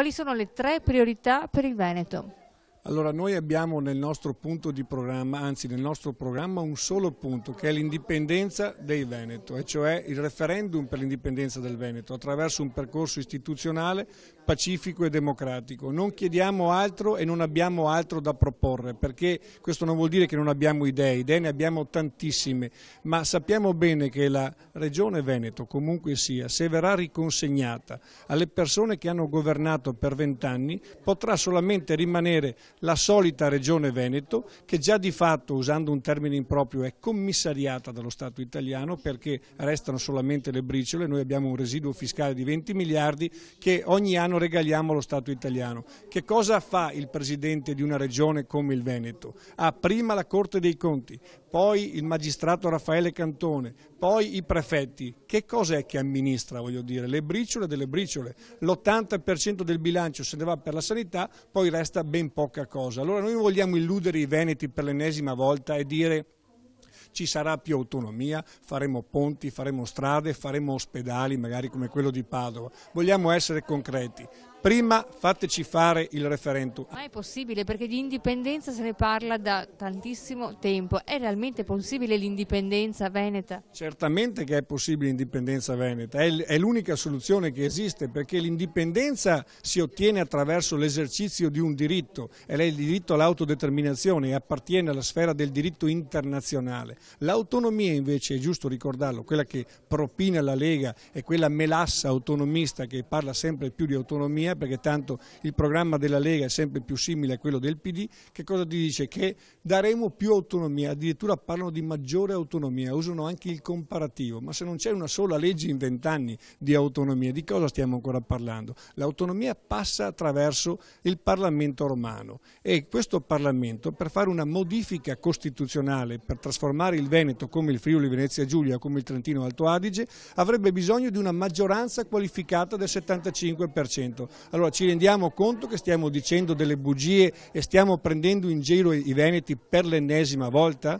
Quali sono le 3 priorità per il Veneto? Allora, noi abbiamo nel nostro punto di programma, anzi nel nostro programma, un solo punto, che è l'indipendenza del Veneto, e cioè il referendum per l'indipendenza del Veneto attraverso un percorso istituzionale pacifico e democratico. Non chiediamo altro e non abbiamo altro da proporre, perché questo non vuol dire che non abbiamo idee ne abbiamo tantissime, ma sappiamo bene che la Regione Veneto, comunque sia, se verrà riconsegnata alle persone che hanno governato per 20 anni, potrà solamente rimanere la solita Regione Veneto, che già di fatto, usando un termine improprio, è commissariata dallo Stato italiano, perché restano solamente le briciole. Noi abbiamo un residuo fiscale di 20 miliardi che ogni anno regaliamo allo Stato italiano. Che cosa fa il presidente di una regione come il Veneto? Ha prima la Corte dei Conti, poi il magistrato Raffaele Cantone, poi i prefetti. Che cosa è che amministra, voglio dire? Le briciole delle briciole. L'80% del bilancio se ne va per la sanità, poi resta ben poca cosa. Allora noi non vogliamo illudere i veneti per l'ennesima volta e dire: ci sarà più autonomia, faremo ponti, faremo strade, faremo ospedali, magari come quello di Padova. Vogliamo essere concreti. Prima fateci fare il referendum. Ma è possibile? Perché di indipendenza se ne parla da tantissimo tempo. È realmente possibile l'indipendenza veneta? Certamente che è possibile l'indipendenza veneta, è l'unica soluzione che esiste, perché l'indipendenza si ottiene attraverso l'esercizio di un diritto, ed è il diritto all'autodeterminazione e appartiene alla sfera del diritto internazionale. L'autonomia invece, è giusto ricordarlo, quella che propina la Lega è quella melassa autonomista che parla sempre più di autonomia, perché tanto il programma della Lega è sempre più simile a quello del PD. Che cosa ti dice? Che daremo più autonomia, addirittura parlano di maggiore autonomia, usano anche il comparativo. Ma se non c'è una sola legge in 20 anni di autonomia, di cosa stiamo ancora parlando? L'autonomia passa attraverso il Parlamento romano, e questo Parlamento, per fare una modifica costituzionale, per trasformare il Veneto come il Friuli Venezia Giulia, come il Trentino Alto Adige, avrebbe bisogno di una maggioranza qualificata del 75%. Allora ci rendiamo conto che stiamo dicendo delle bugie e stiamo prendendo in giro i veneti per l'ennesima volta?